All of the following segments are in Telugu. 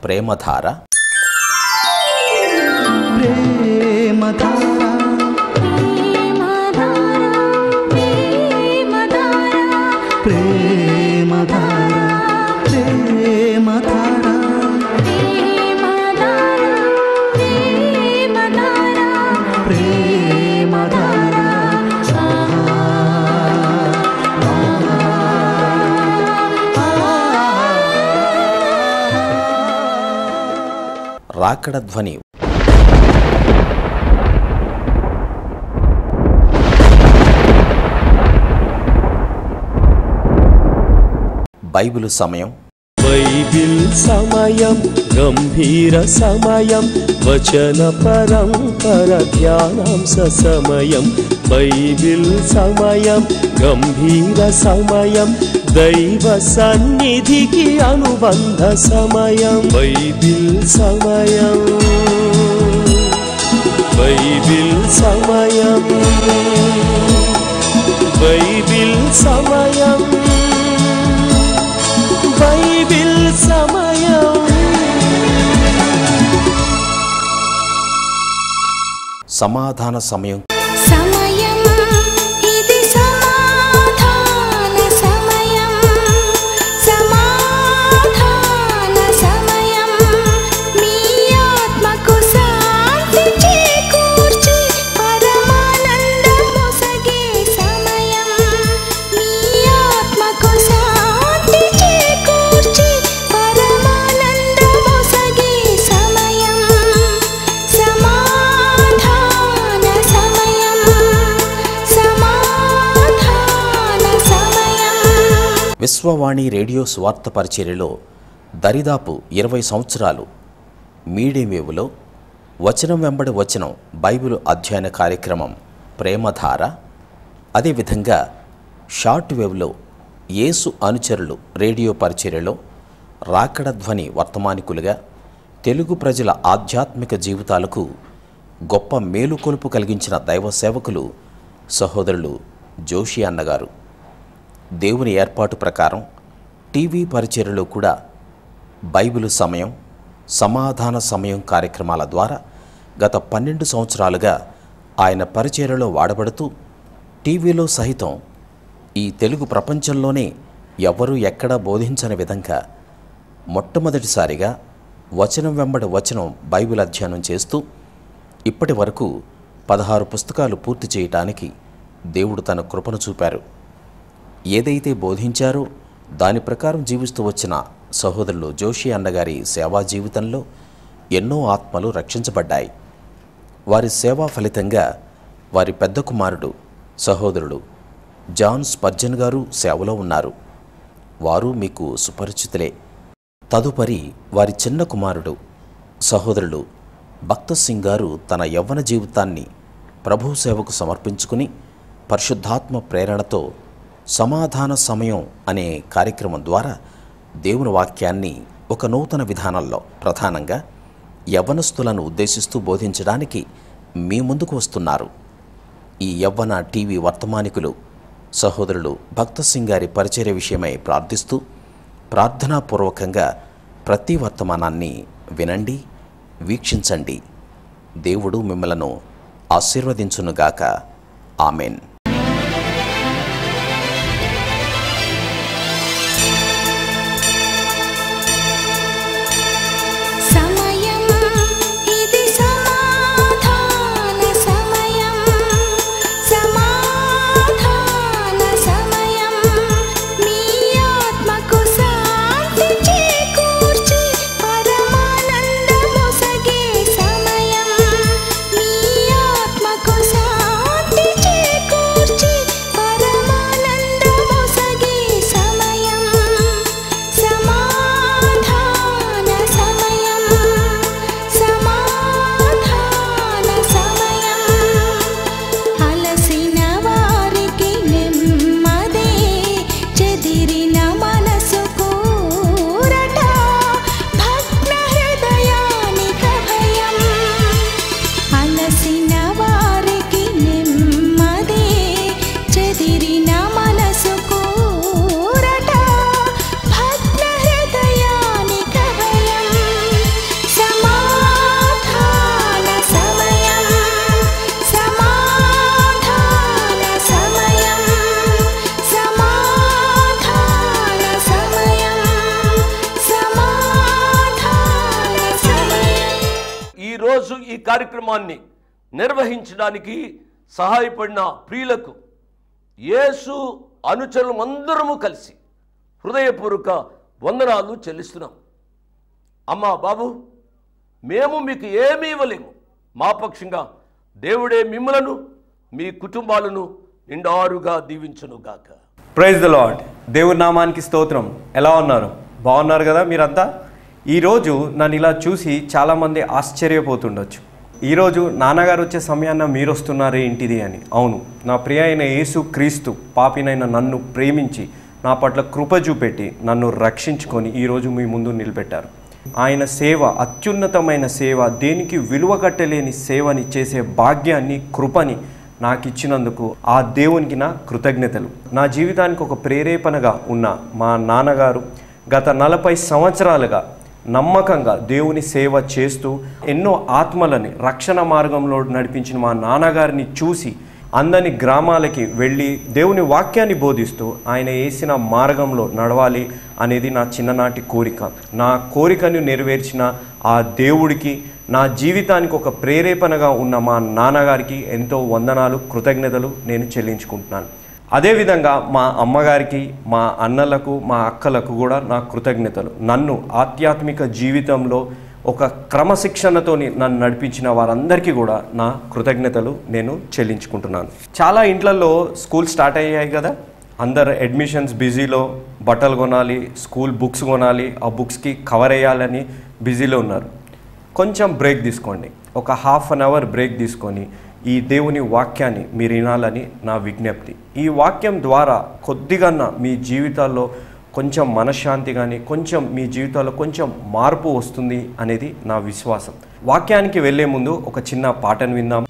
ప్రేమధార. రాకడ ధ్వని. బైబిలు సమయం. బైబిల్ సమయం గంభీర సమయం, వచన పరంపర ధ్యానాంశ సమయం. బైబిల్ సమయం గంభీర సమయం, దైవ సన్నిధికి అనుబంధ సమయం. బైబిల్ సమయం, బైబిల్ సమయం, బైబిల్ సమయం, బైబిల్ సమయం. సమాధాన సమయం. విశ్వవాణి రేడియో స్వార్థ పరిచర్యలో దరిదాపు 20 సంవత్సరాలు మీడియం వేవ్లో వచనం వెంబడి వచనం బైబిలు అధ్యయన కార్యక్రమం ప్రేమధార, అదేవిధంగా షార్ట్ వేవ్లో యేసు అనుచరులు రేడియో పరిచర్యలో రాకడ ధ్వని వర్తమానికులుగా తెలుగు ప్రజల ఆధ్యాత్మిక జీవితాలకు గొప్ప మేలుకొలుపు కలిగించిన దైవ సేవకులు సహోదరులు జోషి అన్నగారు. దేవుని ఏర్పాటు ప్రకారం టీవీ పరిచర్యలో కూడా బైబిలు సమయం, సమాధాన సమయం కార్యక్రమాల ద్వారా గత 12 సంవత్సరాలుగా ఆయన పరిచర్యలో వాడబడుతూ టీవీలో సహితం ఈ తెలుగు ప్రపంచంలోనే ఎవరూ ఎక్కడా బోధించని విధంగా మొట్టమొదటిసారిగా వచనం వెంబడి వచనం బైబిల్ అధ్యయనం చేస్తూ ఇప్పటి వరకు 16 పుస్తకాలు పూర్తి చేయటానికి దేవుడు తన కృపను చూపారు. ఏదైతే బోధించారో దాని ప్రకారం జీవిస్తూ వచ్చిన సహోదరులు జోషి అన్నగారి సేవా జీవితంలో ఎన్నో ఆత్మలు రక్షించబడ్డాయి. వారి సేవా ఫలితంగా వారి పెద్ద కుమారుడు సహోదరుడు జాన్ స్పర్జన్ గారు సేవలో ఉన్నారు. వారు మీకు సుపరిచితులే. తదుపరి వారి చిన్న కుమారుడు సహోదరుడు భక్త సింగ్ గారు తన యవ్వన జీవితాన్ని ప్రభు సేవకు సమర్పించుకుని పరిశుద్ధాత్మ ప్రేరణతో సమాధాన సమయం అనే కార్యక్రమం ద్వారా దేవుని వాక్యాన్ని ఒక నూతన విధానంలో ప్రధానంగా యవ్వనస్తులను ఉద్దేశిస్తూ బోధించడానికి మీ ముందుకు వస్తున్నారు. ఈ యవ్వన టీవీ వర్తమానికులు సహోదరులు భక్త సింగ్ గారి పరిచర్య విషయమై ప్రార్థిస్తూ ప్రార్థనాపూర్వకంగా ప్రతి వర్తమానాన్ని వినండి, వీక్షించండి. దేవుడు మిమ్మలను ఆశీర్వదించునుగాక. ఆమెన్. సమయం ఈరోజు ఈ కార్యక్రమాన్ని నిర్వహించడానికి సహాయపడిన ప్రియులకు యేసు అనుచరులు అందరము కలిసి హృదయపూర్వక వందనాలు చెల్లిస్తున్నాం. అమ్మా బాబు, మేము మీకు ఏమీ ఇవ్వలేము. మా పక్షంగా దేవుడే మిమ్మలను మీ కుటుంబాలను నిండారుగా దీవించునుగాక. Praise the lord. దేవుని నామానికి స్తోత్రం. ఎలా ఉన్నారు? బాగున్నారు కదా మీరంతా? ఈరోజు నన్ను ఇలా చూసి చాలామంది ఆశ్చర్యపోతుండొచ్చు. ఈరోజు నాన్నగారు వచ్చే సమయాన్న మీరు వస్తున్నారే ఏంటిది అని. అవును, నా ప్రియ అయిన యేసు క్రీస్తు పాపినైన నన్ను ప్రేమించి నా పట్ల కృప చూపెట్టి నన్ను రక్షించుకొని ఈరోజు మీ ముందు నిలబెట్టారు. ఆయన సేవ అత్యున్నతమైన సేవ, దేనికి విలువ కట్టలేని సేవని చేసే భాగ్యాన్ని, కృపని నాకు ఇచ్చినందుకు ఆ దేవునికి నా కృతజ్ఞతలు. నా జీవితానికి ఒక ప్రేరేపణగా ఉన్న మా నాన్నగారు గత 40 సంవత్సరాలుగా నమ్మకంగా దేవుని సేవ చేస్తూ ఎన్నో ఆత్మలని రక్షణ మార్గంలో నడిపించిన మా నాన్నగారిని చూసి అందరి గ్రామాలకి వెళ్ళి దేవుని వాక్యాన్ని బోధిస్తూ ఆయన వేసిన మార్గంలో నడవాలి అనేది నా చిన్ననాటి కోరిక. నా కోరికను నెరవేర్చిన ఆ దేవుడికి, నా జీవితానికి ఒక ప్రేరేపణగా ఉన్న మా నాన్నగారికి ఎంతో వందనాలు, కృతజ్ఞతలు నేను చెల్లించుకుంటున్నాను. అదేవిధంగా మా అమ్మగారికి, మా అన్నలకు, మా అక్కలకు కూడా నా కృతజ్ఞతలు. నన్ను ఆధ్యాత్మిక జీవితంలో ఒక క్రమశిక్షణతో నన్ను నడిపించిన వారందరికీ కూడా నా కృతజ్ఞతలు నేను చెల్లించుకుంటున్నాను. చాలా ఇంట్లలో స్కూల్ స్టార్ట్ అయ్యాయి కదా, అందరు అడ్మిషన్స్ బిజీలో, బట్టలు కొనాలి, స్కూల్ బుక్స్ కొనాలి, ఆ బుక్స్కి కవర్ వేయాలని బిజీలో ఉన్నారు. కొంచెం బ్రేక్ తీసుకోండి, ఒక ½ అన్ అవర్ బ్రేక్ తీసుకొని ఈ దేవుని వాక్యాన్ని మీరు వినాలని నా విజ్ఞప్తి. ఈ వాక్యం ద్వారా కొద్దిగా మీ జీవితాల్లో కొంచెం మనశ్శాంతి కానీ, కొంచెం మీ జీవితాల్లో కొంచెం మార్పు వస్తుంది అనేది నా విశ్వాసం. వాక్యానికి వెళ్ళే ముందు ఒక చిన్న పాటను విందాం.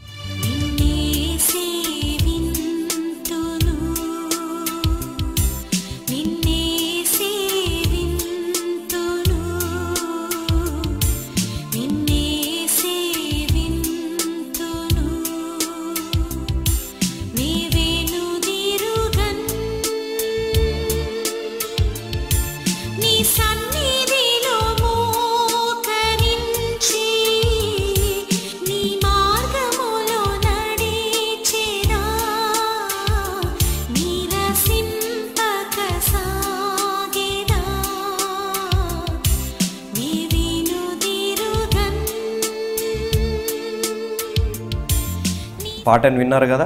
పాటను విన్నారు కదా,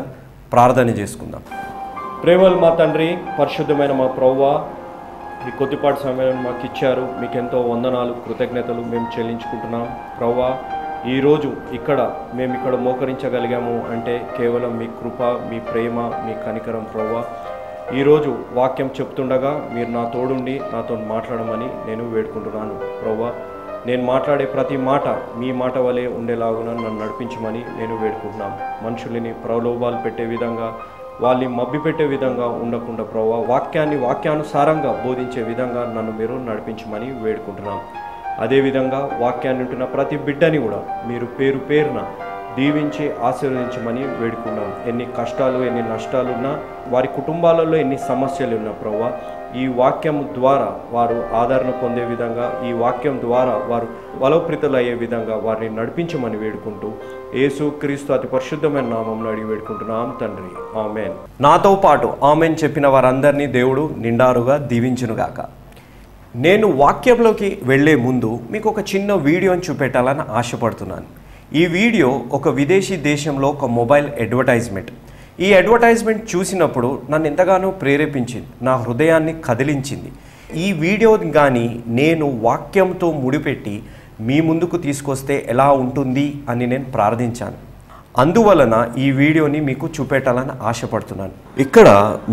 ప్రార్థన చేసుకుందాం. ప్రేమలు మా తండ్రి, పరిశుద్ధమైన మా ప్రభువా, ఈ కొద్దిపాటి సమయం మాకు ఇచ్చారు. మీకు ఎంతో వందనాలు, కృతజ్ఞతలు మేము చెల్లించుకుంటున్నాం. ప్రభువా, ఈరోజు మేము ఇక్కడ మోకరించగలిగాము అంటే కేవలం మీ కృప, మీ ప్రేమ, మీ కనికరం. ప్రభువా, ఈరోజు వాక్యం చెప్తుండగా మీరు నా తోడుండి నాతో మాట్లాడమని నేను వేడుకుంటున్నాను. ప్రభువా, నేను మాట్లాడే ప్రతి మాట మీ మాట వలె ఉండేలాగున నన్ను నడిపించమని నేను వేడుకుంటున్నాను. మనుషులని ప్రలోభాలు పెట్టే విధంగా, వాళ్ళని మభ్యపెట్టే విధంగా ఉండకుండా ప్రభువా, వాక్యానుసారంగా బోధించే విధంగా నన్ను మీరు నడిపించమని వేడుకుంటున్నాం. అదేవిధంగా వాక్యాన్ని ఉంటున్న ప్రతి బిడ్డని కూడా మీరు పేరు పేరున దీవించి ఆశీర్వదించమని వేడుకున్నాం. ఎన్ని కష్టాలు, ఎన్ని నష్టాలున్నా, వారి కుటుంబాలలో ఎన్ని సమస్యలు ఉన్నా ప్రభువా, ఈ వాక్యం ద్వారా వారు ఆదరణ పొందే విధంగా, ఈ వాక్యం ద్వారా వారు బలోపృతులు అయ్యే విధంగా వారిని నడిపించమని వేడుకుంటూ యేసు క్రీస్తు అతి పరిశుద్ధమైన నామమున అడిగి వేడుకుంటున్నాం తండ్రి, ఆమెన్. నాతో పాటు ఆమెన్ చెప్పిన వారందరినీ దేవుడు నిండారుగా దీవించునుగాక. నేను వాక్యంలోకి వెళ్ళే ముందు మీకు ఒక చిన్న వీడియోని చూపెట్టాలని ఆశపడుతున్నాను. ఈ వీడియో ఒక విదేశీ దేశంలో ఒక మొబైల్ అడ్వర్టైజ్మెంట్. ఈ అడ్వర్టైజ్మెంట్ చూసినప్పుడు నన్ను ఎంతగానో ప్రేరేపించింది, నా హృదయాన్ని కదిలించింది. ఈ వీడియో కానీ నేను వాక్యంతో ముడిపెట్టి మీ ముందుకు తీసుకొస్తే ఎలా ఉంటుంది అని నేను ప్రార్థించాను. అందువలన ఈ వీడియోని మీకు చూపెట్టాలని ఆశపడుతున్నాను. ఇక్కడ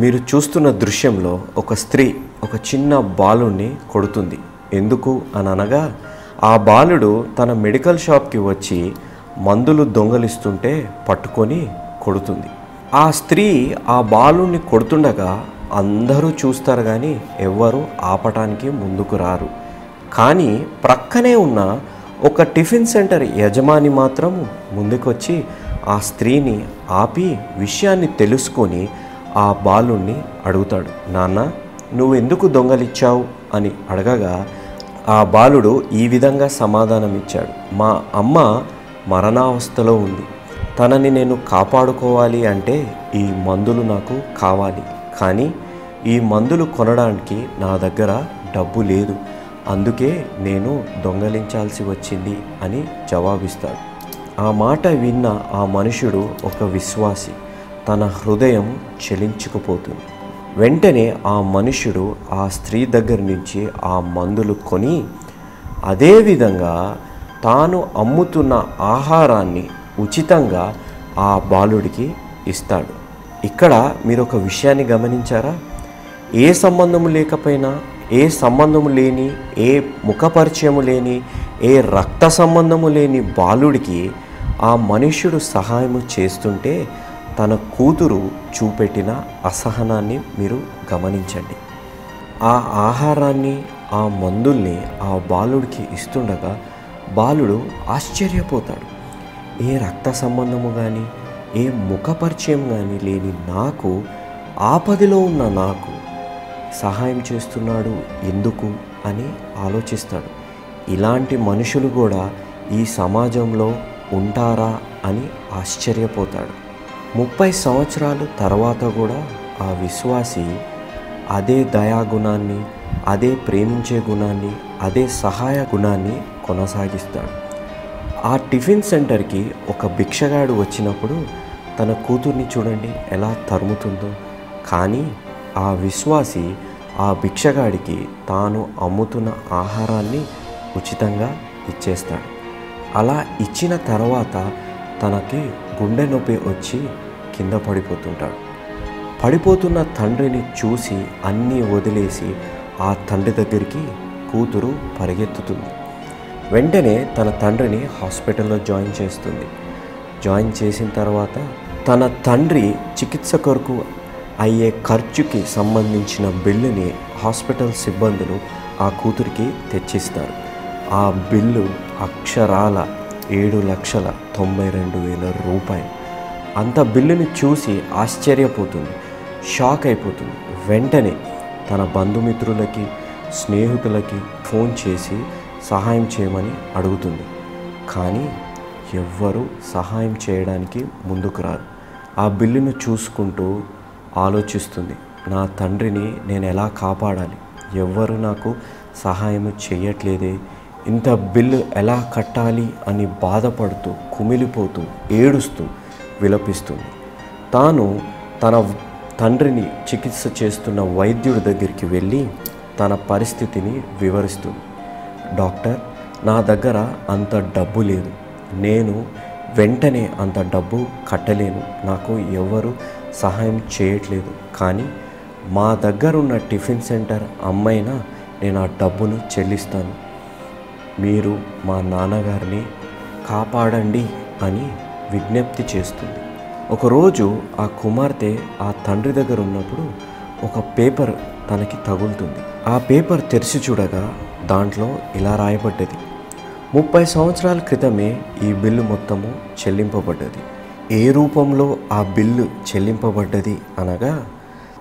మీరు చూస్తున్న దృశ్యంలో ఒక స్త్రీ ఒక చిన్న బాలుని కొడుతుంది. ఎందుకు అని అనగా, ఆ బాలుడు తన మెడికల్ షాప్కి వచ్చి మందులు దొంగలిస్తుంటే పట్టుకొని కొడుతుంది. ఆ స్త్రీ ఆ బాలుని కొడుతుండగా అందరూ చూస్తారు కానీ ఎవ్వరూ ఆపటానికి ముందుకు రారు. కానీ ప్రక్కనే ఉన్న ఒక టిఫిన్ సెంటర్ యజమాని మాత్రం ముందుకొచ్చి ఆ స్త్రీని ఆపి విషయాన్ని తెలుసుకొని ఆ బాలుని అడుగుతాడు. నాన్న, నువ్వెందుకు దొంగలిచ్చావు అని అడగగా ఆ బాలుడు ఈ విధంగా సమాధానం ఇచ్చాడు. మా అమ్మ మరణావస్థలో ఉంది. తనని నేను కాపాడుకోవాలి అంటే ఈ మందులు నాకు కావాలి, కానీ ఈ మందులు కొనడానికి నా దగ్గర డబ్బు లేదు, అందుకే నేను దొంగలించాల్సి వచ్చింది అని జవాబిస్తాడు. ఆ మాట విన్న ఆ మనుషుడు ఒక విశ్వాసి. తన హృదయం చలించుకుపోతుంది. వెంటనే ఆ మనుషుడు ఆ స్త్రీ దగ్గర నుంచి ఆ మందులు కొని అదేవిధంగా తాను అమ్ముతున్న ఆహారాన్ని ఉచితంగా ఆ బాలుడికి ఇస్తాడు. ఇక్కడ మీరు ఒక విషయాన్ని గమనించారా? ఏ సంబంధము లేకపోయినా, ఏ సంబంధము లేని, ఏ ముఖపరిచయము లేని, ఏ రక్త సంబంధము లేని బాలుడికి ఆ మనుష్యుడు సహాయము చేస్తుంటే తన కూతురు చూపెట్టిన అసహనాన్ని మీరు గమనించండి. ఆ ఆహారాన్ని, ఆ మందుల్ని ఆ బాలుడికి ఇస్తుండగా బాలుడు ఆశ్చర్యపోతాడు. ఏ రక్త సంబంధము కానీ, ఏ ముఖపరిచయం కానీ లేని నాకు, ఆపదలో ఉన్న నాకు సహాయం చేస్తున్నాడు ఎందుకు అని ఆలోచిస్తాడు. ఇలాంటి మనుషులు కూడా ఈ సమాజంలో ఉంటారా అని ఆశ్చర్యపోతాడు. 30 సంవత్సరాలు తర్వాత కూడా ఆ విశ్వాసి అదే దయాగుణాన్ని, అదే ప్రేమించే గుణాన్ని, అదే సహాయ గుణాన్ని కొనసాగిస్తాడు. ఆ టిఫిన్ సెంటర్కి ఒక భిక్షగాడు వచ్చినప్పుడు తన కూతుర్ని చూడండి ఎలా తరుముతుందో, కానీ ఆ విశ్వాసి ఆ భిక్షగాడికి తాను అమ్ముతున్న ఆహారాన్ని ఉచితంగా ఇచ్చేస్తాడు. అలా ఇచ్చిన తర్వాత తనకి గుండె నొప్పి వచ్చి కింద పడిపోతుంటాడు. పడిపోతున్న తండ్రిని చూసి అన్నీ వదిలేసి ఆ తండ్రి దగ్గరికి కూతురు పరిగెత్తుతుంది. వెంటనే తన తండ్రిని హాస్పిటల్లో జాయిన్ చేస్తుంది. జాయిన్ చేసిన తర్వాత తన తండ్రి చికిత్స కొరకు అయ్యే ఖర్చుకి సంబంధించిన బిల్లుని హాస్పిటల్ సిబ్బందులు ఆ కూతురికి తెచ్చిస్తారు. ఆ బిల్లు అక్షరాల 7,92,000 రూపాయలు. అంత బిల్లుని చూసి ఆశ్చర్యపోతుంది, షాక్ అయిపోతుంది. వెంటనే తన బంధుమిత్రులకి, స్నేహితులకి ఫోన్ చేసి సహాయం చేయమని అడుగుతుంది. కానీ ఎవ్వరూ సహాయం చేయడానికి ముందుకు రారు. ఆ బిల్లును చూసుకుంటూ ఆలోచిస్తుంది, నా తండ్రిని నేను ఎలా కాపాడాలి, ఎవ్వరు నాకు సహాయం చేయట్లేదే, ఇంత బిల్లు ఎలా కట్టాలి అని బాధపడుతూ, కుమిలిపోతూ, ఏడుస్తూ విలపిస్తుంది. తాను తన తండ్రిని చికిత్స చేస్తున్న వైద్యుడి దగ్గరికి వెళ్ళి తన పరిస్థితిని వివరిస్తుంది. డాక్టర్, నా దగ్గర అంత డబ్బు లేదు, నేను వెంటనే అంత డబ్బు కట్టలేను, నాకు ఎవరు సహాయం చేయట్లేదు, కానీ మా దగ్గరున్న టిఫిన్ సెంటర్ అమ్మైనా నేను ఆ డబ్బును చెల్లిస్తాను, మీరు మా నాన్నగారిని కాపాడండి అని విజ్ఞప్తి చేస్తుంది. ఒకరోజు ఆ కుమార్తె ఆ తండ్రి దగ్గర ఉన్నప్పుడు ఒక పేపర్ తనకి తగులుతుంది. ఆ పేపర్ తెరిచి చూడగా దాంట్లో ఇలా రాయబడ్డది, 30 సంవత్సరాల క్రితమే ఈ బిల్లు మొత్తము చెల్లింపబడ్డది. ఏ రూపంలో ఆ బిల్లు చెల్లింపబడ్డది అనగా,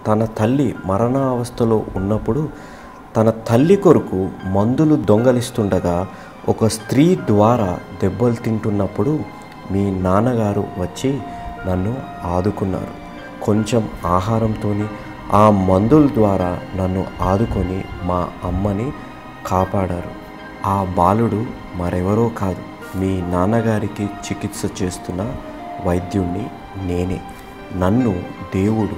తన తల్లి మరణావస్థలో ఉన్నప్పుడు తన తల్లి కొరకు మందులు దొంగలిస్తుండగా ఒక స్త్రీ ద్వారా దెబ్బలు తింటున్నప్పుడు మీ నాన్నగారు వచ్చి నన్ను ఆదుకున్నారు. కొంచెం ఆహారంతో ఆ మందుల ద్వారా నన్ను ఆదుకొని మా అమ్మని కాపాడారు. ఆ బాలుడు మరెవరో కాదు, మీ నాన్నగారికి చికిత్స చేస్తున్న వైద్యుణ్ణి నేనే. నన్ను దేవుడు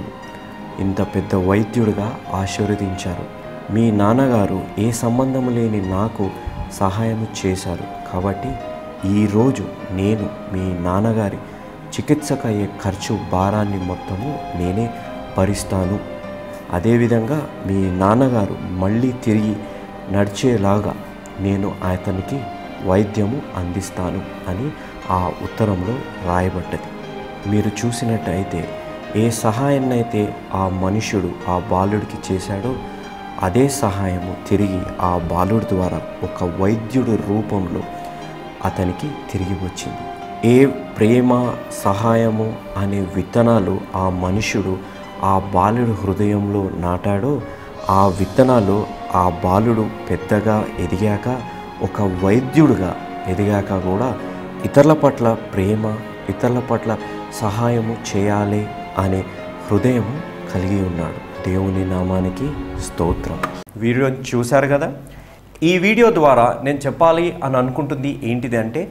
ఇంత పెద్ద వైద్యుడిగా ఆశీర్వదించారు. మీ నాన్నగారు ఏ సంబంధము లేని నాకు సహాయం చేశారు, కాబట్టి ఈరోజు నేను మీ నాన్నగారి చికిత్సకు అయ్యే ఖర్చు భారాన్ని మొత్తము నేనే భరిస్తాను. అదేవిధంగా మీ నాన్నగారు మళ్ళీ తిరిగి నడిచేలాగా నేను అతనికి వైద్యము అందిస్తాను అని ఆ ఉత్తరంలో రాయబడ్డది. మీరు చూసినట్టయితే ఏ సహాయాన్నైతే ఆ మనుషుడు ఆ బాలుడికి చేశాడో అదే సహాయము తిరిగి ఆ బాలుడి ద్వారా ఒక వైద్యుడి రూపంలో అతనికి తిరిగి వచ్చింది. ఏ ప్రేమ, సహాయము అనే విత్తనాలు ఆ మనుషుడు ఆ బాలుడి హృదయంలో నాటాడో ఆ విత్తనాలు ఆ బాలుడు పెద్దగా ఎదిగాక, ఒక వైద్యుడిగా ఎదిగాక కూడా ఇతరుల పట్ల ప్రేమ, ఇతరుల పట్ల సహాయము చేయాలి అనే హృదయం కలిగి ఉన్నాడు. దేవుని నామానికి స్తోత్రం. వీడియో చూశారు కదా. ఈ వీడియో ద్వారా నేను చెప్పాలి అని అనుకుంటుంది ఏంటిది అంటే,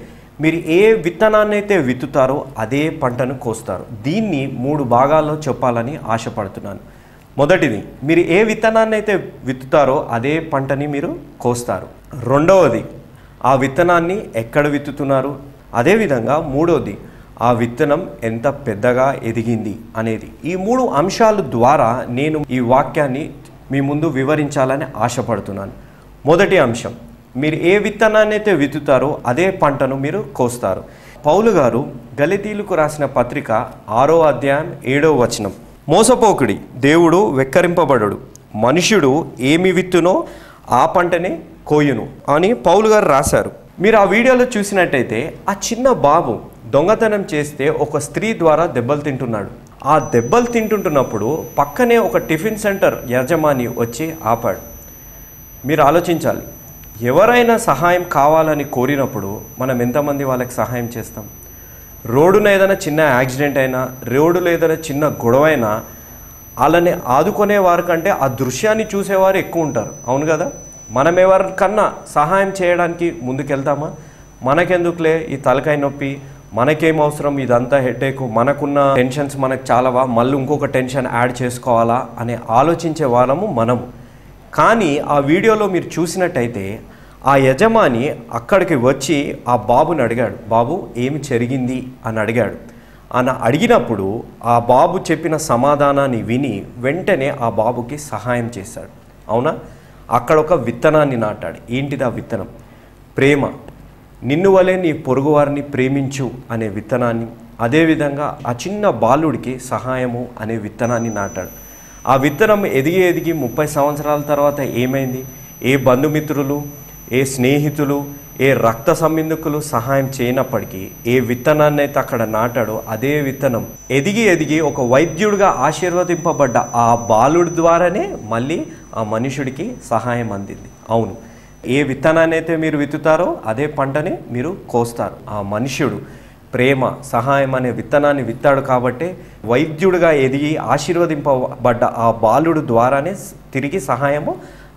మీరు ఏ విత్తనాన్ని అయితే విత్తుతారో అదే పంటను కోస్తారు. దీన్ని 3 భాగాల్లో చెప్పాలని ఆశపడుతున్నాను. మొదటిది, మీరు ఏ విత్తనాన్ని అయితే విత్తుతారో అదే పంటని మీరు కోస్తారు. రెండవది, ఆ విత్తనాన్ని ఎక్కడ విత్తుతున్నారు. అదేవిధంగా మూడవది, ఆ విత్తనం ఎంత పెద్దగా ఎదిగింది అనేది. ఈ 3 అంశాల ద్వారా నేను ఈ వాక్యాన్ని మీ ముందు వివరించాలని ఆశపడుతున్నాను. మొదటి అంశం, మీరు ఏ విత్తనాన్ని అయితే విత్తుతారో అదే పంటను మీరు కోస్తారు. పౌలు గారు గలతీయులకు రాసిన పత్రిక 6వ అధ్యాయం 7వ వచనం, మోసపోకుడి, దేవుడు వెక్కరింపబడడు, మనుష్యుడు ఏమి విత్తునో ఆ పంటనే కోయును అని పౌలు గారు రాశారు. మీరు ఆ వీడియోలో చూసినట్టయితే ఆ చిన్న బాబు దొంగతనం చేస్తే ఒక స్త్రీ ద్వారా దెబ్బలు తింటున్నాడు. ఆ దెబ్బలు తింటుంటున్నప్పుడు పక్కనే ఒక టిఫిన్ సెంటర్ యజమాని వచ్చి ఆపాడు. మీరు ఆలోచించాలి, ఎవరైనా సహాయం కావాలని కోరినప్పుడు మనం ఎంతమంది వాళ్ళకి సహాయం చేస్తాం? రోడ్డున ఏదైనా చిన్న యాక్సిడెంట్ అయినా, రోడ్డులో ఏదైనా చిన్న గొడవ అయినా వాళ్ళని ఆదుకునే వారి కంటే ఆ దృశ్యాన్ని చూసేవారు ఎక్కువ ఉంటారు. అవును కదా. మనం ఎవరికన్నా సహాయం చేయడానికి ముందుకెళ్తామా? మనకెందుకులే ఈ తలకాయ నొప్పి, మనకేం అవసరం, ఇదంతా హెడేక్, మనకున్న టెన్షన్స్ మనకు చాలావా, మళ్ళీ ఇంకొక టెన్షన్ యాడ్ చేసుకోవాలా అని ఆలోచించే వాళ్ళము మనము. కానీ ఆ వీడియోలో మీరు చూసినట్టయితే ఆ యజమాని అక్కడికి వచ్చి ఆ బాబుని అడిగాడు, బాబు ఏమి జరిగింది అని అడిగాడు. అని అడిగినప్పుడు ఆ బాబు చెప్పిన సమాధానాన్ని విని వెంటనే ఆ బాబుకి సహాయం చేశాడు. అవునా. అక్కడ ఒక విత్తనాన్ని నాటాడు. ఏంటిది ఆ విత్తనం? ప్రేమ. నిన్ను వలె నీ పొరుగువారిని ప్రేమించు అనే విత్తనాన్ని, అదేవిధంగా ఆ చిన్న బాలుడికి సహాయము అనే విత్తనాన్ని నాటాడు. ఆ విత్తనం ఎదిగి 30 సంవత్సరాల తర్వాత ఏమైంది? ఏ బంధుమిత్రులు, ఏ స్నేహితులు, ఏ రక్త సంబంధికులు సహాయం చేయనప్పటికీ ఏ విత్తనాన్ని అయితే అక్కడ నాటాడో అదే విత్తనం ఎదిగి ఒక వైద్యుడిగా ఆశీర్వదింపబడ్డ ఆ బాలుడి ద్వారానే మళ్ళీ ఆ మనుషుడికి సహాయం అందింది. అవును, ఏ విత్తనాన్ని అయితే మీరు విత్తుతారో అదే పంటని మీరు కోస్తారు. ఆ మనుష్యుడు ప్రేమ, సహాయం అనే విత్తనాన్ని విత్తాడు కాబట్టి వైద్యుడిగా ఎదిగి ఆశీర్వదింపబడ్డ ఆ బాలుడు ద్వారానే తిరిగి సహాయము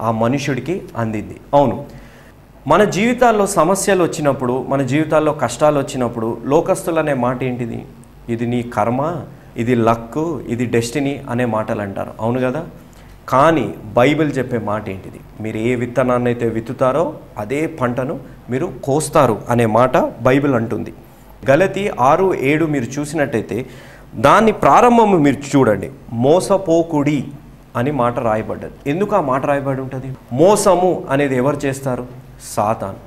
ఆ మనుషుడికి అందింది. అవును, మన జీవితాల్లో సమస్యలు వచ్చినప్పుడు, మన జీవితాల్లో కష్టాలు వచ్చినప్పుడు లోకస్తులు అనే మాట ఏంటిది? ఇది నీ కర్మ, ఇది లక్, ఇది డెస్టినీ అనే మాటలు అంటారు. అవును కదా. కానీ బైబిల్ చెప్పే మాట ఏంటిది? మీరు ఏ విత్తనాన్ని అయితే విత్తుతారో అదే పంటను మీరు కోస్తారు అనే మాట బైబిల్ అంటుంది. గలతీ 6:7 మీరు చూసినట్టయితే దాని ప్రారంభము మీరు చూడండి, మోసపోకుడి అని మాట రాయబడ్డది. ఎందుకు ఆ మాట రాయబడి ఉంటుంది? మోసము అనేది ఎవరు చేస్తారు? Satan.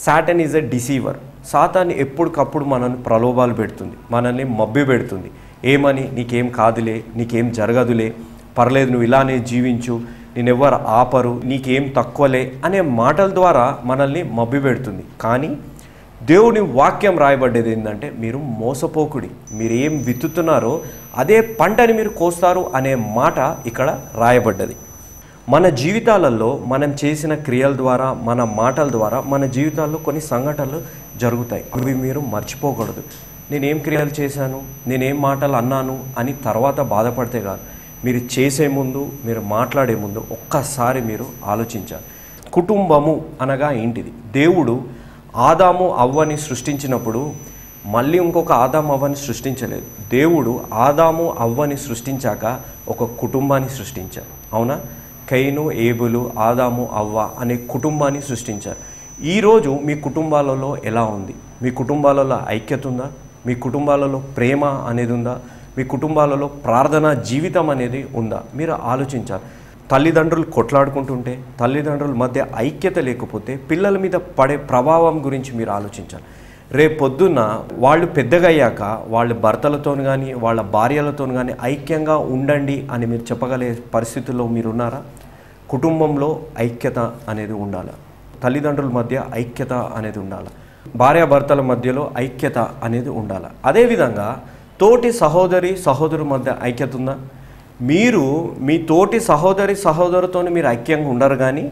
Satan is a deceiver. Satan ఎప్పటికప్పుడు మనల్ని ప్రలోభాలు పెడుతుంది, మనల్ని మభ్య పెడుతుంది. ఏమని? నీకేం కాదులే, నీకేం జరగదులే, పర్లేదు, నువ్వు ఇలానే జీవించు, నేనెవ్వరు ఆపరు, నీకేం తక్కువలే అనే మాటల ద్వారా మనల్ని మభ్య పెడుతుంది. కానీ దేవుని వాక్యం రాయబడ్డది ఏంటంటే, మీరు మోసపోకుడి, మీరు ఏం విత్తుతున్నారో అదే పంటని మీరు కోస్తారు అనే మాట ఇక్కడ రాయబడ్డది. మన జీవితాలలో మనం చేసిన క్రియల ద్వారా, మన మాటల ద్వారా మన జీవితాల్లో కొన్ని సంఘటనలు జరుగుతాయి. అవి మీరు మర్చిపోకూడదు. నేనేం క్రియలు చేశాను, నేనేం మాటలు అన్నాను అని తర్వాత బాధపడితే కాదు, మీరు చేసే ముందు, మీరు మాట్లాడే ముందు ఒక్కసారి మీరు ఆలోచించాలి. కుటుంబము అనగా ఏంటిది? దేవుడు ఆదాము అవ్వని సృష్టించినప్పుడు మళ్ళీ ఇంకొక ఆదాము అవ్వని సృష్టించలేదు. దేవుడు ఆదాము అవ్వని సృష్టించాక ఒక కుటుంబాన్ని సృష్టించారు. అవునా. కయీను, ఏబులు, ఆదాము, అవ్వ అనే కుటుంబాన్ని సృష్టించారు. ఈరోజు మీ కుటుంబాలలో ఎలా ఉంది? మీ కుటుంబాలలో ఐక్యత ఉందా? మీ కుటుంబాలలో ప్రేమ అనేది ఉందా? మీ కుటుంబాలలో ప్రార్థనా జీవితం అనేది ఉందా? మీరు ఆలోచించాలి. తల్లిదండ్రులు కొట్లాడుకుంటుంటే, తల్లిదండ్రుల మధ్య ఐక్యత లేకపోతే పిల్లల మీద పడే ప్రభావం గురించి మీరు ఆలోచించాలి. రేపొద్దున్న వాళ్ళు పెద్దగయ్యాక వాళ్ళ భర్తలతో కానీ వాళ్ళ భార్యలతో కానీ ఐక్యంగా ఉండండి అని మీరు చెప్పగలే పరిస్థితుల్లో మీరున్నారా? కుటుంబంలో ఐక్యత అనేది ఉండాలి. తల్లిదండ్రుల మధ్య ఐక్యత అనేది ఉండాలి. భార్యాభర్తల మధ్యలో ఐక్యత అనేది ఉండాలి. అదేవిధంగా తోటి సహోదరుల మధ్య ఐక్యత ఉందా? మీరు మీ తోటి సహోదరుతో మీరు ఐక్యంగా ఉండరు, కానీ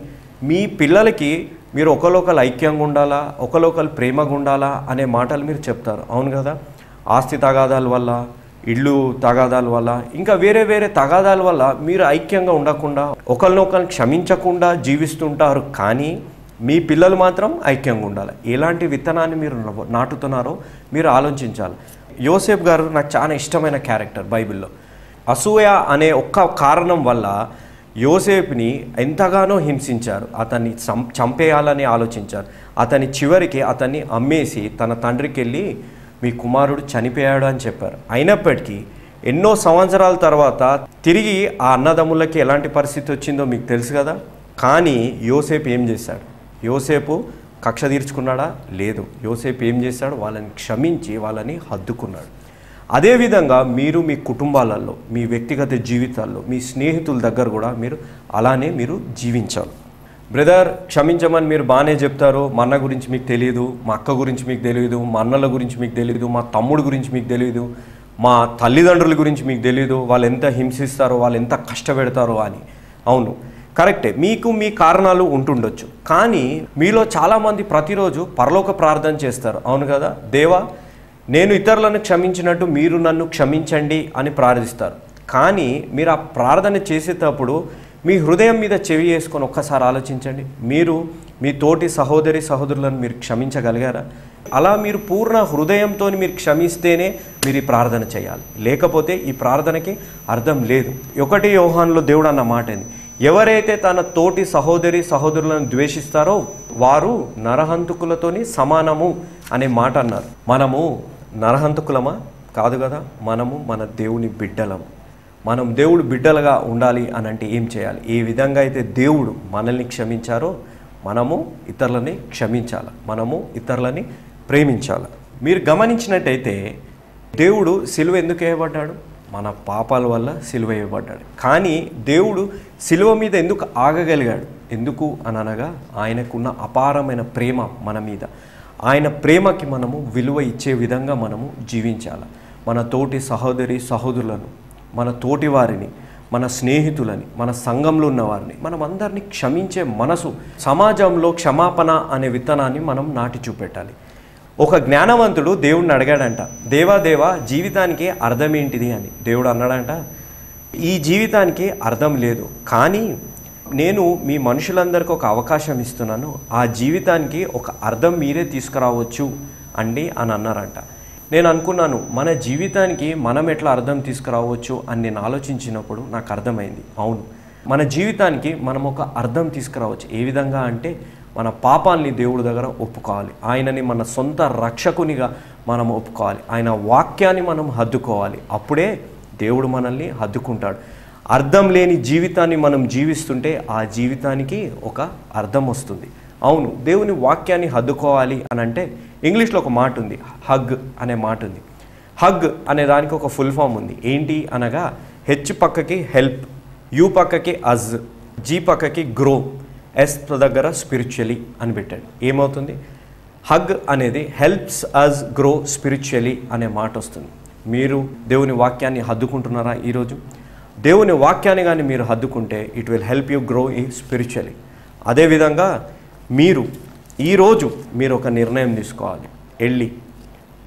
మీ పిల్లలకి మీరు ఒకరికొకరు ఐక్యంగా ఉండాలా, ఒకరికొకరు ప్రేమగా ఉండాలా అనే మాటలు మీరు చెప్తారు. అవును కదా? ఆస్తి తగాదాల వల్ల, ఇళ్ళు తగాదాల వల్ల, ఇంకా వేరే వేరే తగాదాల వల్ల మీరు ఐక్యంగా ఉండకుండా ఒకరినొకరిని క్షమించకుండా జీవిస్తుంటారు. కానీ మీ పిల్లలు మాత్రం ఐక్యంగా ఉండాలి. ఎలాంటి విత్తనాన్ని మీరు నాటుతున్నారో మీరు ఆలోచించాలి. యోసేపు గారు నాకు చాలా ఇష్టమైన క్యారెక్టర్ బైబిల్లో. అసూయ అనే ఒక్క కారణం వల్ల యోసేపుని ఎంతగానో హింసించారు. అతన్ని చంపేయాలని ఆలోచించారు. అతని చివరికి అతన్ని అమ్మేసి తన తండ్రికి వెళ్ళి మీ కుమారుడు చనిపోయాడు అని చెప్పారు. అయినప్పటికీ ఎన్నో సంవత్సరాల తర్వాత తిరిగి ఆ అన్నదమ్ములకి ఎలాంటి పరిస్థితి వచ్చిందో మీకు తెలుసు కదా. కానీ యోసేపు ఏం చేశాడు? యోసేపు కక్ష తీర్చుకున్నాడా? లేదు. యోసేపు ఏం చేశాడు? వాళ్ళని క్షమించి వాళ్ళని హద్దుకున్నాడు. అదేవిధంగా మీరు మీ కుటుంబాలలో, మీ వ్యక్తిగత జీవితాల్లో, మీ స్నేహితుల దగ్గర కూడా మీరు అలానే మీరు జీవించాలి. బ్రదర్ క్షమించమని మీరు బాగానే చెప్తారు. మా అన్న గురించి మీకు తెలియదు, మా అక్క గురించి మీకు తెలియదు, మా అన్నల గురించి మీకు తెలియదు, మా తమ్ముడు గురించి మీకు తెలియదు, మా తల్లిదండ్రుల గురించి మీకు తెలియదు, వాళ్ళు ఎంత హింసిస్తారో, వాళ్ళు ఎంత కష్టపెడతారో అని. అవును, కరెక్టే, మీకు మీ కారణాలు ఉంటుండొచ్చు. కానీ మీలో చాలామంది ప్రతిరోజు పరలోక ప్రార్థన చేస్తారు. అవును కదా? దేవా, నేను ఇతరులను క్షమించినట్టు మీరు నన్ను క్షమించండి అని ప్రార్థిస్తారు. కానీ మీరు ఆ ప్రార్థన చేసేటప్పుడు మీ హృదయం మీద చెవి వేసుకొని ఒక్కసారి ఆలోచించండి. మీరు మీ తోటి సహోదరి సహోదరులను మీరు క్షమించగలిగారా? అలా మీరు పూర్ణ హృదయంతో మీరు క్షమిస్తేనే మీరు ఈ ప్రార్థన చేయాలి. లేకపోతే ఈ ప్రార్థనకి అర్థం లేదు. 1 యోహానులో దేవుడు అన్న మాట ఏంది? ఎవరైతే తన తోటి సహోదరి సహోదరులను ద్వేషిస్తారో వారు నరహంతకులతోని సమానము అనే మాట అన్నారు. మనము నరహంతకులమా? కాదు కదా. మనము మన దేవుని బిడ్డలము. మనం దేవుడు బిడ్డలుగా ఉండాలి అని అంటే ఏం చేయాలి? ఏ విధంగా అయితే దేవుడు మనల్ని క్షమించారో మనము ఇతరులని క్షమించాలి, మనము ఇతరులని ప్రేమించాలి. మీరు గమనించినట్టయితే దేవుడు సిలువ ఎందుకు వేయబడ్డాడు? మన పాపాల వల్ల సిలువ వేయబడ్డాడు. కానీ దేవుడు సిలువ మీద ఎందుకు ఆగగలిగాడు? ఎందుకు అని అనగా ఆయనకున్న అపారమైన ప్రేమ మన మీద. ఆయన ప్రేమకి మనము విలువ ఇచ్చే విధంగా మనము జీవించాలి. మన తోటి సహోదరి సహోదరులను, మన తోటి వారిని, మన స్నేహితులని, మన సంఘంలో ఉన్న వారిని, మనం అందరినీ క్షమించే మనసు, సమాజంలో క్షమాపణ అనే విత్తనాన్ని మనం నాటి చూపెట్టాలి. ఒక జ్ఞానవంతుడు దేవుడిని అడిగాడంట, దేవా జీవితానికి అర్థం ఏంటిది అని. దేవుడు అన్నాడంట, ఈ జీవితానికి అర్థం లేదు, కానీ నేను మీ మనుషులందరికీ ఒక అవకాశం ఇస్తున్నాను, ఆ జీవితానికి ఒక అర్థం మీరే తీసుకురావచ్చు అండి అని అన్నారంట. నేను అనుకున్నాను, మన జీవితానికి మనం ఎట్లా అర్థం తీసుకురావచ్చు అని నేను ఆలోచించినప్పుడు నాకు అర్థమైంది. అవును, మన జీవితానికి మనం ఒక అర్థం తీసుకురావచ్చు. ఏ విధంగా అంటే మన పాపాలని దేవుడి దగ్గర ఒప్పుకోవాలి, ఆయనని మన సొంత రక్షకునిగా మనం ఒప్పుకోవాలి, ఆయన వాక్యాన్ని మనం హద్దుకోవాలి. అప్పుడే దేవుడు మనల్ని హద్దుకుంటాడు. అర్థం లేని జీవితాన్ని మనం జీవిస్తుంటే ఆ జీవితానికి ఒక అర్థం వస్తుంది. అవును, దేవుని వాక్యాన్ని హద్దుకోవాలి అని అంటే ఇంగ్లీష్లో ఒక మాట ఉంది, హగ్ అనే మాట ఉంది. హగ్ అనే దానికి ఒక ఫుల్ ఫామ్ ఉంది. ఏంటి అనగా హెచ్ పక్కకి హెల్ప్, యూ పక్కకి అజ్, జీ పక్కకి గ్రో, ఎస్ దగ్గర స్పిరిచువలీ అని పెట్టాడు. ఏమవుతుంది? హగ్ అనేది హెల్ప్స్ అజ్ గ్రో స్పిరిచువలీ అనే మాట వస్తుంది. మీరు దేవుని వాక్యాన్ని హద్దుకుంటున్నారా? ఈరోజు దేవుని వాక్యాన్ని కానీ మీరు హద్దుకుంటే it will help you grow ఈ స్పిరిచువలీ. అదేవిధంగా మీరు ఈరోజు మీరు ఒక నిర్ణయం తీసుకోవాలి. వెళ్ళి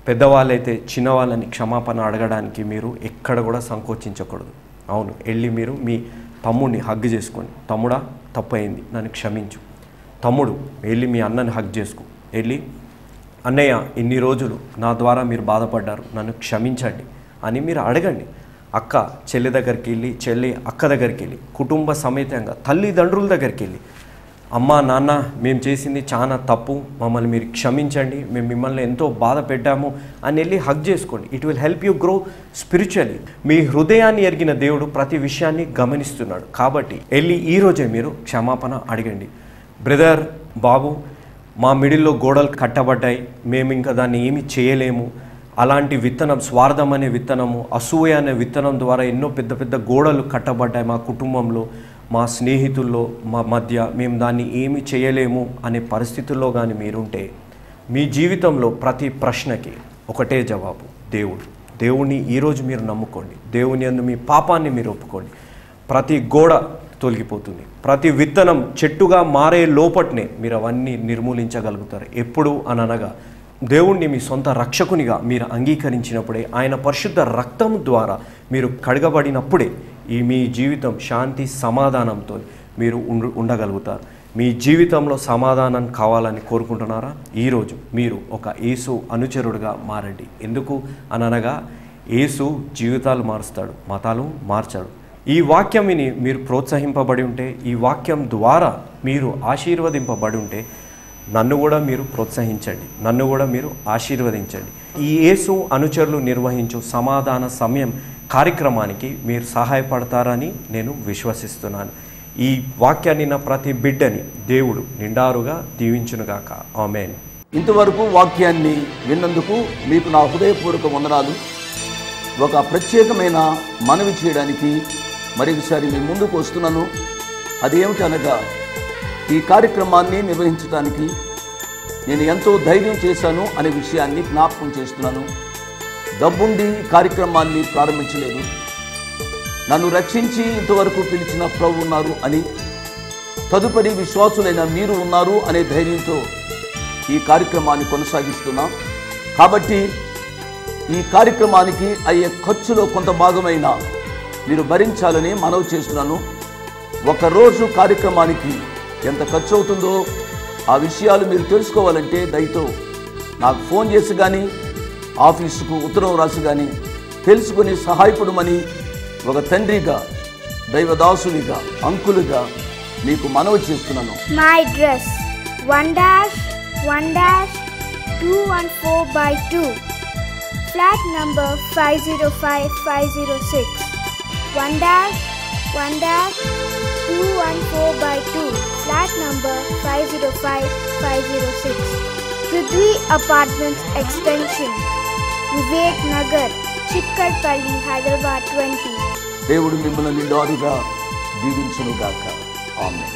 పెద్దవాళ్ళైతే చిన్నవాళ్ళని క్షమాపణ అడగడానికి మీరు ఎక్కడ కూడా సంకోచించకూడదు. అవును, వెళ్ళి మీరు మీ తమ్ముడిని హగ్ చేసుకోండి. తమ్ముడా, తప్పయింది, నన్ను క్షమించు. తమ్ముడు వెళ్ళి మీ అన్నని హగ్ చేసుకో. వెళ్ళి అన్నయ్య, ఇన్ని రోజులు నా ద్వారా మీరు బాధపడ్డారు, నన్ను క్షమించండి అని మీరు అడగండి. అక్క చెల్లి దగ్గరికి వెళ్ళి, చెల్లి అక్క దగ్గరికి వెళ్ళి, కుటుంబ సమేతంగా తల్లిదండ్రుల దగ్గరికి వెళ్ళి, అమ్మ నాన్న మేము చేసింది చాలా తప్పు, మమ్మల్ని మీరు క్షమించండి, మేము మిమ్మల్ని ఎంతో బాధ పెట్టాము అని వెళ్ళి హగ్ చేసుకోండి. It will help you grow spiritually. మీ హృదయాన్ని ఎరిగిన దేవుడు ప్రతి విషయాన్ని గమనిస్తున్నాడు. కాబట్టి వెళ్ళి ఈరోజే మీరు క్షమాపణ అడగండి. బ్రదర్, బాబు, మా మిడిల్లో గోడలు కట్టబడ్డాయి, మేము ఇంకా దాన్ని ఏమీ చేయలేము, అలాంటి విత్తనం, స్వార్థం అనే విత్తనము, అసూయ అనే విత్తనం ద్వారా ఎన్నో పెద్ద పెద్ద గోడలు కట్టబడ్డాయి మా కుటుంబంలో, మా స్నేహితుల్లో మా మధ్య, మేము దాన్ని ఏమి చేయలేము అనే పరిస్థితుల్లో కానీ మీరుంటే మీ జీవితంలో ప్రతి ప్రశ్నకి ఒకటే జవాబు, దేవుడు. దేవుణ్ణి ఈరోజు మీరు నమ్ముకోండి. దేవుని యందు మీ పాపాన్ని మీరు ఒప్పుకోండి. ప్రతి గోడ తొలగిపోతుంది. ప్రతి విత్తనం చెట్టుగా మారే లోపట్నే మీరు అవన్నీ నిర్మూలించగలుగుతారు. ఎప్పుడు అనగా దేవుణ్ణి మీ సొంత రక్షకునిగా మీరు అంగీకరించినప్పుడే, ఆయన పరిశుద్ధ రక్తం ద్వారా మీరు కడగబడినప్పుడే మీ జీవితం శాంతి సమాధానంతో మీరు ఉండగలుగుతారు. మీ జీవితంలో సమాధానం కావాలని కోరుకుంటున్నారా? ఈరోజు మీరు ఒక యేసు అనుచరుడుగా మారండి. ఎందుకు అనగా యేసు జీవితాలు మారుస్తాడు, మతాలు మార్చాడు. ఈ వాక్యం విని మీరు ప్రోత్సహింపబడి ఉంటే, ఈ వాక్యం ద్వారా మీరు ఆశీర్వదింపబడి ఉంటే నన్ను కూడా మీరు ప్రోత్సహించండి, నన్ను కూడా మీరు ఆశీర్వదించండి. ఈ యేసు అనుచరులు నిర్వహించు సమాధాన సమయం కార్యక్రమానికి మీరు సహాయపడతారని నేను విశ్వసిస్తున్నాను. ఈ వాక్యాన్ని నా ప్రతి బిడ్డని దేవుడు నిండారుగా దీవించునుగాక. ఆమేన్. ఇంతవరకు వాక్యాన్ని విన్నందుకు మీకు నా హృదయపూర్వక వందనాలు. ఒక ప్రత్యేకమైన మనవి చేయడానికి మరొకసారి మీ ముందుకు వస్తున్నాను. అదేమిటనగా, ఈ కార్యక్రమాన్ని నిర్వహించడానికి నేను ఎంతో ధైర్యం చేశాను అనే విషయాన్ని జ్ఞాపకం చేస్తున్నాను. డబ్బుండి కార్యక్రమాన్ని ప్రారంభించలేదు. నన్ను రక్షించి ఇంతవరకు పిలిచిన ప్రభు ఉన్నారు అని, తదుపరి విశ్వాసులైన మీరు ఉన్నారు అనే ధైర్యంతో ఈ కార్యక్రమాన్ని కొనసాగిస్తున్నాం. కాబట్టి ఈ కార్యక్రమానికి అయ్యే ఖర్చులో కొంత భాగమైన మీరు భరించాలని మనవి చేస్తున్నాను. ఒకరోజు కార్యక్రమానికి ఎంత ఖర్చు అవుతుందో ఆ విషయాలు మీరు తెలుసుకోవాలంటే దయతో నాకు ఫోన్ చేసి కానీ, ఆఫీసుకు ఉత్తరం రాసి కానీ తెలుసుకుని సహాయపడమని ఒక తండ్రిగా, దైవదాసునిగా, అంకులుగా మీకు మనవి చేస్తున్నాను. My address 1-1-214/2, flat number 505506. 1-1-214/2, flat number 505506. Prithvi Apartments Extension, Vivek Nagar, Chikkarpalli, Hyderabad 20. దేవుడు మిమ్మల్ని నిండారుగా దీవించునుగాక. ఆమేన్.